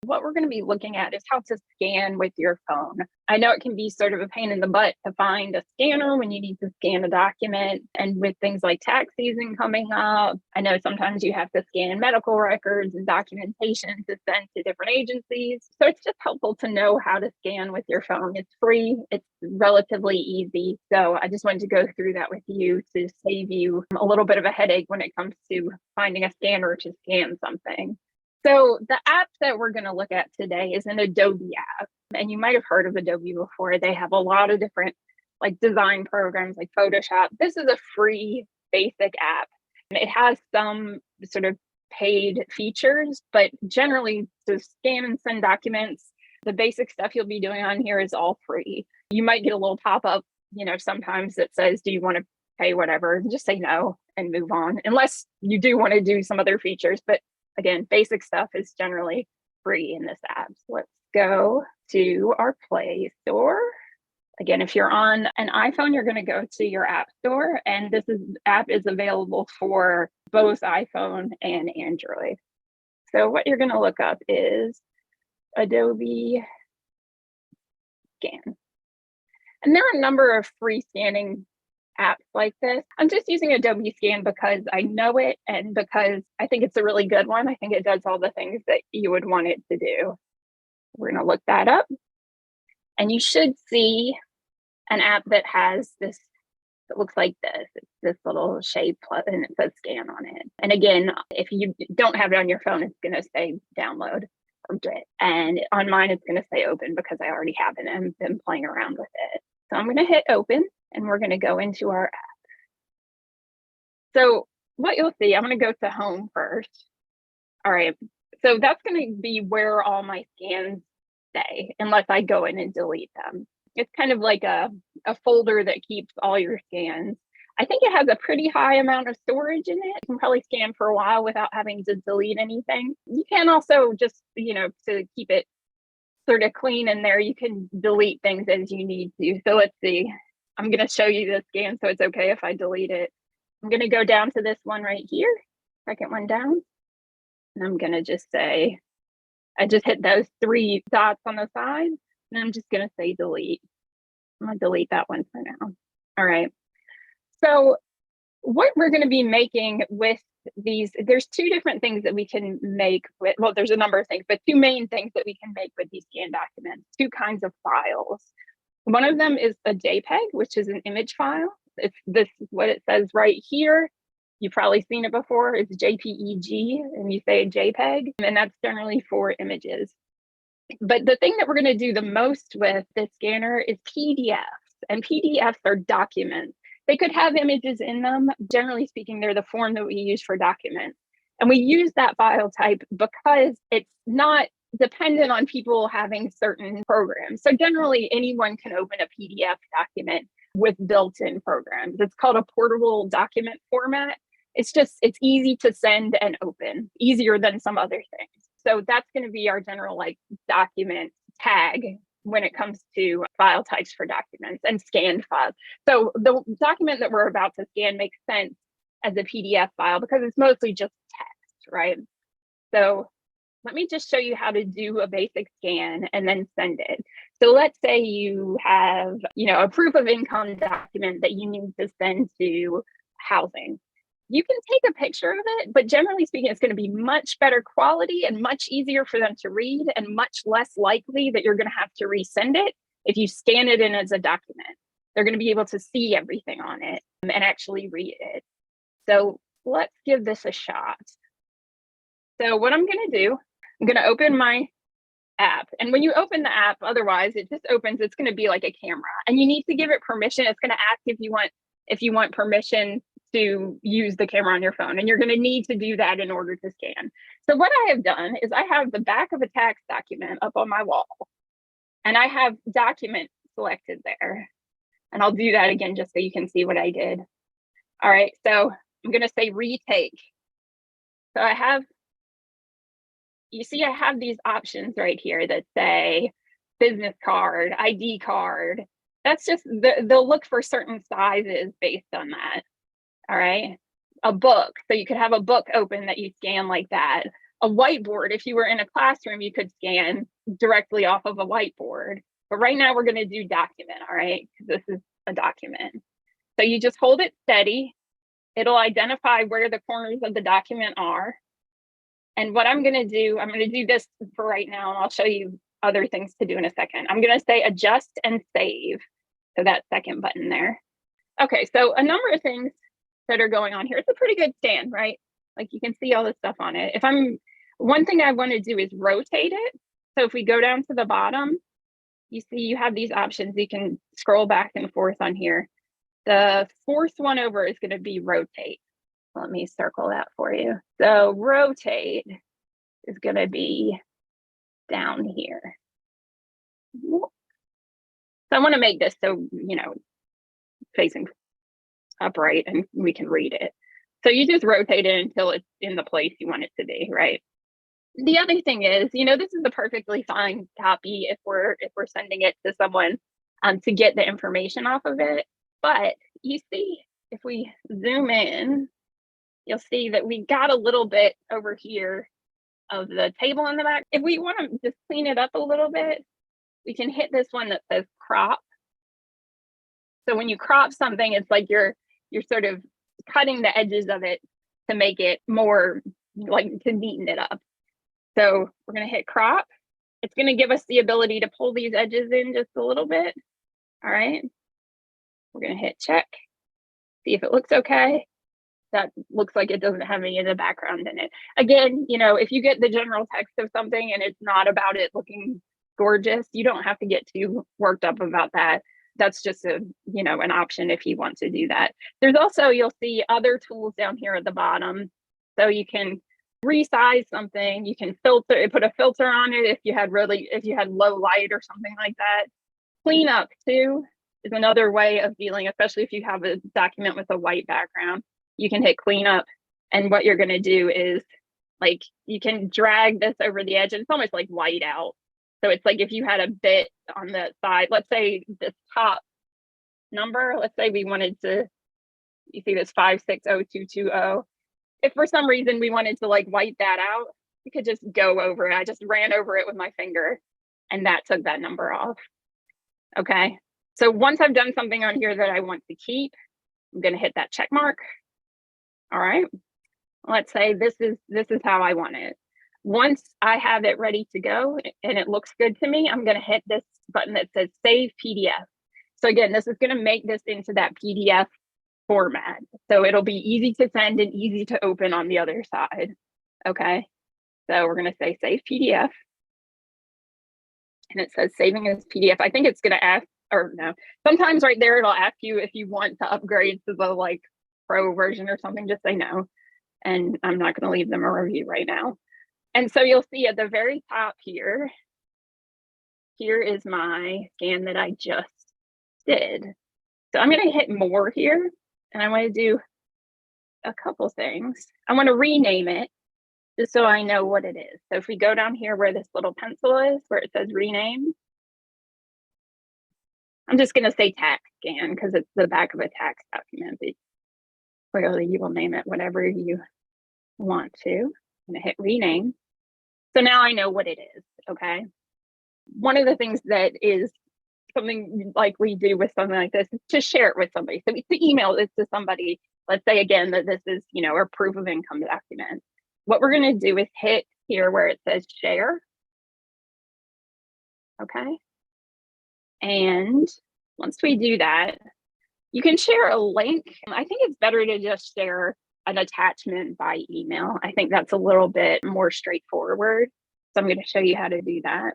What we're going to be looking at is how to scan with your phone. I know it can be sort of a pain in the butt to find a scanner when you need to scan a document. And with things like tax season coming up, I know sometimes you have to scan medical records and documentation to send to different agencies. So it's just helpful to know how to scan with your phone. It's free, it's relatively easy. So I just wanted to go through that with you to save you a little bit of a headache when it comes to finding a scanner to scan something. So the app that we're going to look at today is an Adobe app. And you might have heard of Adobe before. They have a lot of different like design programs like Photoshop. This is a free basic app. It has some sort of paid features, but generally to scan and send documents, the basic stuff you'll be doing on here is all free. You might get a little pop-up, sometimes that says, do you want to pay whatever? Just say no and move on, unless you do want to do some other features. But again, basic stuff is generally free in this app. So let's go to our Play Store. Again, if you're on an iPhone, you're going to go to your App Store, and app is available for both iPhone and Android. So what you're going to look up is Adobe Scan. And there are a number of free scanning apps like this. I'm just using Adobe Scan because I know it and because I think it's a really good one. I think it does all the things that you would want it to do. We're going to look that up. And you should see an app that has this, that looks like this. It's this little shape and it says scan on it. And again, if you don't have it on your phone, it's going to say download or get. And on mine, it's going to say open because I already have it and been playing around with it. So I'm going to hit open and we're going to go into our app. So what you'll see, I'm going to go to home first. All right. So that's going to be where all my scans stay, unless I go in and delete them. It's kind of like a folder that keeps all your scans. I think it has a pretty high amount of storage in it. You can probably scan for a while without having to delete anything. You can also just, to keep it sort of clean in there, you can delete things as you need to. So let's see. I'm going to show you the scan, so it's okay if I delete it. I'm going to go down to this one right here, second one down. And I'm going to just say, I just hit those three dots on the side, and I'm just going to say delete. I'm going to delete that one for now. All right. So what we're going to be making with these, there's two different things that we can make with, well, there's a number of things, but two main things that we can make with these scanned documents, two kinds of files. One of them is a JPEG, which is an image file. It's this, what it says right here. You've probably seen it before. It's JPEG, and you say JPEG, and that's generally for images. But the thing that we're going to do the most with this scanner is PDFs, and PDFs are documents. They could have images in them. Generally speaking, they're the form that we use for documents. And we use that file type because it's not dependent on people having certain programs. So generally, anyone can open a PDF document with built-in programs. It's called a portable document format. It's easy to send and open, easier than some other things. So that's going to be our general document tag when it comes to file types for documents and scanned files. So the document that we're about to scan makes sense as a PDF file because it's mostly just text, right? So let me just show you how to do a basic scan and then send it. So let's say you have, a proof of income document that you need to send to housing. You can take a picture of it, but generally speaking, it's going to be much better quality and much easier for them to read and much less likely that you're going to have to resend it if you scan it in as a document. They're going to be able to see everything on it and actually read it. So let's give this a shot. So what I'm going to do, I'm going to open my app. And when you open the app, otherwise it just opens, it's going to be like a camera and you need to give it permission. It's going to ask if you want permission to use the camera on your phone, and you're going to need to do that in order to scan. So what I have done is I have the back of a tax document up on my wall, and I have document selected there. And I'll do that again just so you can see what I did. All right, so I'm going to say retake. So you see I have these options right here that say business card, ID card. That's just, they'll look for certain sizes based on that. All right, a book. So you could have a book open that you scan like that. a whiteboard. If you were in a classroom, you could scan directly off of a whiteboard. But right now we're going to do document, all right? Because this is a document. So you just hold it steady. It'll identify where the corners of the document are. And what I'm going to do this for right now, and I'll show you other things to do in a second. I'm going to say adjust and save. So that second button there. Okay, so a number of things that are going on here. It's a pretty good stand, right? Like you can see all this stuff on it. One thing I want to do is rotate it. So if we go down to the bottom, you see you have these options. You can scroll back and forth on here. The fourth one over is going to be rotate. Let me circle that for you. So rotate is going to be down here. So I want to make this so, facing upright and we can read it. So you just rotate it until it's in the place you want it to be, right? The other thing is, this is a perfectly fine copy if we're sending it to someone to get the information off of it. But you see, if we zoom in, you'll see that we got a little bit over here of the table in the back. If we want to just clean it up a little bit, we can hit this one that says crop. So when you crop something, it's like you're sort of cutting the edges of it to make it more like to neaten it up. So we're going to hit crop. It's going to give us the ability to pull these edges in just a little bit. All right. We're going to hit check. See if it looks okay. That looks like it doesn't have any of the background in it. Again, if you get the general text of something and it's not about it looking gorgeous, you don't have to get too worked up about that. That's just an option if you want to do that. There's also, you'll see other tools down here at the bottom. So you can resize something, you can put a filter on it if you had low light or something like that. Clean up too is another way of dealing, especially if you have a document with a white background. You can hit clean up, and what you're going to do is like you can drag this over the edge, and it's almost like white out. So it's like if you had a bit on the side, let's say this top number, let's say we wanted to, you see this 560,220. If for some reason we wanted to like white that out, we could just go over it. I just ran over it with my finger and that took that number off. Okay. So once I've done something on here that I want to keep, I'm going to hit that check mark. All right. Let's say this is how I want it. Once I have it ready to go and it looks good to me, I'm going to hit this button that says save PDF. So again, this is going to make this into that PDF format. So it'll be easy to send and easy to open on the other side. Okay. So we're going to say save PDF. And it says saving as PDF. I think it's going to ask, or no, sometimes right there, it'll ask you if you want to upgrade to the like pro version or something, just say no. And I'm not going to leave them a review right now. And so you'll see at the very top here is my scan that I just did. So I'm going to hit more here and I want to do a couple things. I want to rename it just so I know what it is. So if we go down here where this little pencil is, where it says rename, I'm just going to say tax scan because it's the back of a tax document. Clearly you will name it whatever you want to. I'm going to hit rename. So now I know what it is, okay? One of the things that is something like we do with something like this is to share it with somebody. So to email this to somebody, let's say again that this is, a proof of income document. What we're going to do is hit here where it says share, okay? And once we do that, you can share a link. I think it's better to just share an attachment by email. I think that's a little bit more straightforward. So I'm going to show you how to do that.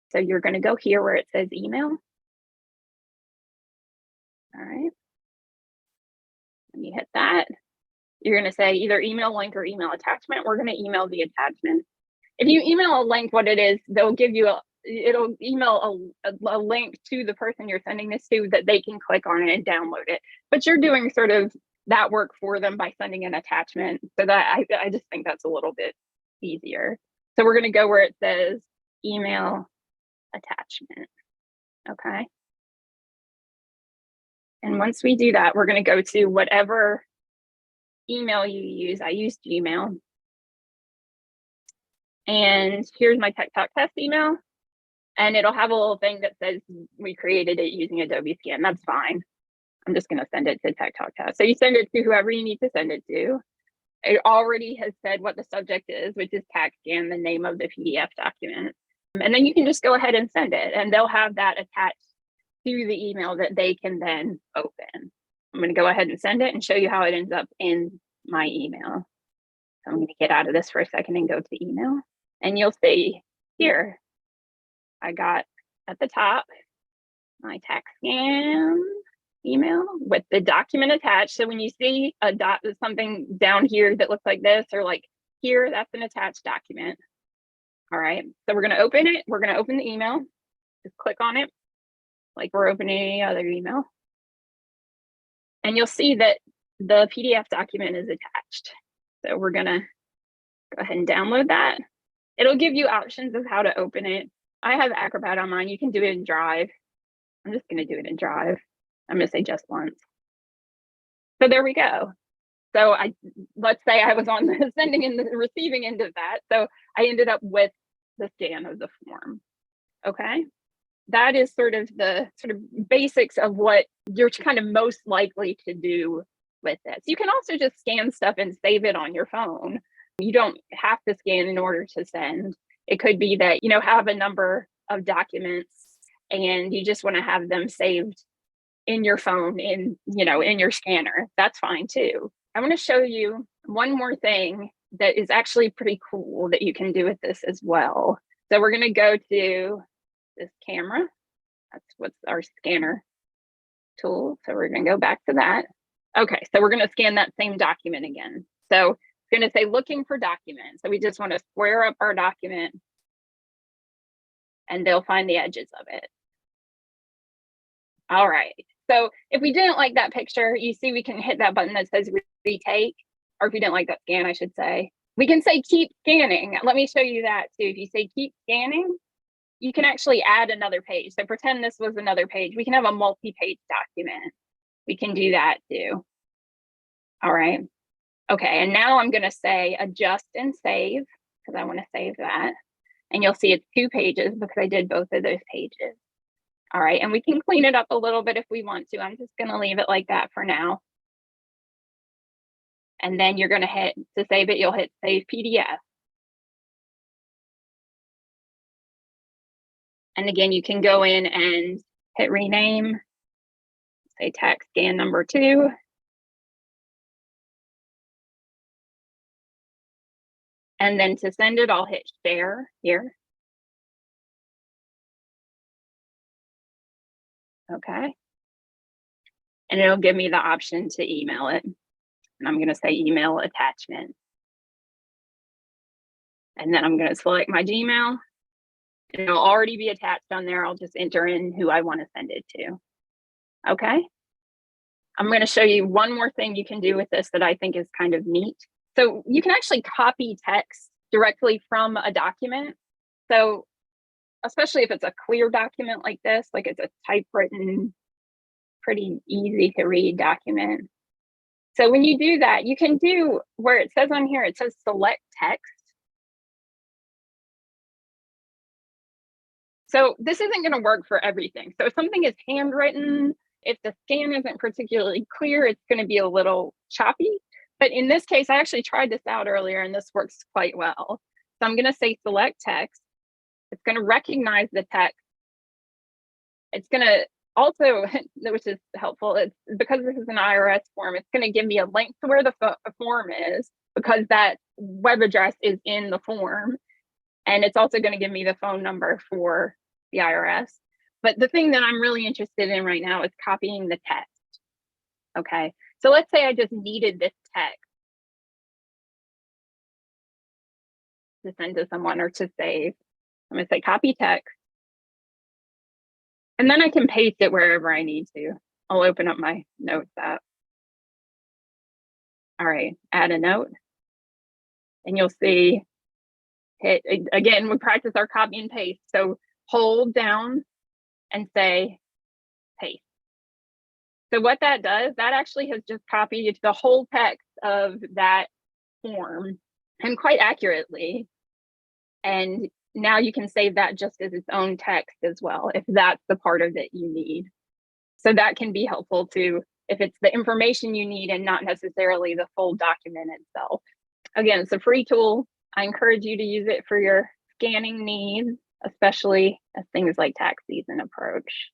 So you're going to go here where it says email. All right. And you hit that. You're going to say either email link or email attachment. We're going to email the attachment. If you email a link, what it is, they'll give you it'll email a link to the person you're sending this to that they can click on it and download it. But you're doing sort of that work for them by sending an attachment. So that I just think that's a little bit easier. So we're going to go where it says email attachment. Okay. And once we do that, we're going to go to whatever email you use. I use Gmail. And here's my Tech Talk test email. And it'll have a little thing that says we created it using Adobe Scan. That's fine. I'm just going to send it to Tech Talk test. So you send it to whoever you need to send it to. It already has said what the subject is, which is Tax Scan, the name of the PDF document. And then you can just go ahead and send it, and they'll have that attached to the email that they can then open. I'm going to go ahead and send it and show you how it ends up in my email. So I'm going to get out of this for a second and go to email. And you'll see here, I got at the top my Tax Scan email with the document attached. So when you see a dot, something down here that looks like this, or like here, that's an attached document. All right, so we're going to open it. We're going to open the email. Just click on it like we're opening any other email. And you'll see that the PDF document is attached. So we're going to go ahead and download that. It'll give you options of how to open it. I have Acrobat on mine. You can do it in Drive. I'm just going to do it in Drive. I'm going to say just once. So there we go. So let's say I was on the sending and the receiving end of that. So I ended up with the scan of the form. Okay. That is sort of the basics of what you're kind of most likely to do with this. You can also just scan stuff and save it on your phone. You don't have to scan in order to send. It could be that, you know, have a number of documents and you just want to have them saved in your phone, in your scanner. That's fine too. I want to show you one more thing that is actually pretty cool that you can do with this as well. So we're going to go to this camera. That's what's our scanner tool. So we're going to go back to that. Okay, so we're going to scan that same document again. So it's going to say looking for documents. So we just want to square up our document and they'll find the edges of it. All right. So if we didn't like that picture, you see we can hit that button that says retake, or if you didn't like that scan, I should say, we can say keep scanning. Let me show you that too. If you say keep scanning, you can actually add another page. So pretend this was another page. We can have a multi-page document. We can do that too. All right. Okay, and now I'm going to say adjust and save because I want to save that. And you'll see it's 2 pages because I did both of those pages. All right, and we can clean it up a little bit if we want to. I'm just going to leave it like that for now. And then you're going to hit, to save it, you'll hit Save PDF. And again, you can go in and hit rename, say Tax Scan number 2. And then to send it, I'll hit share here. Okay. And it'll give me the option to email it. And I'm going to say email attachment. And then I'm going to select my Gmail. And it'll already be attached on there. I'll just enter in who I want to send it to. Okay. I'm going to show you one more thing you can do with this that I think is kind of neat. So you can actually copy text directly from a document. So especially if it's a clear document like this, like it's a typewritten, pretty easy to read document. So when you do that, you can do where it says on here, it says select text. So this isn't going to work for everything. So if something is handwritten, if the scan isn't particularly clear, it's going to be a little choppy. But in this case, I actually tried this out earlier and this works quite well. So I'm going to say select text. It's going to recognize the text. It's going to also, which is helpful, it's because this is an IRS form, it's going to give me a link to where the form is because that web address is in the form. And it's also going to give me the phone number for the IRS. But the thing that I'm really interested in right now is copying the text. Okay, so let's say I just needed this text to send to someone or to save. I'm going to say copy text. And then I can paste it wherever I need to. I'll open up my notes app. All right, add a note. And you'll see, hit, again, we practice our copy and paste. So hold down and say paste. So what that does, that actually has just copied the whole text of that form and quite accurately. And now you can save that just as its own text as well, if that's the part of it you need. So that can be helpful too, if it's the information you need and not necessarily the full document itself. Again, it's a free tool. I encourage you to use it for your scanning needs, especially as things like tax season approach.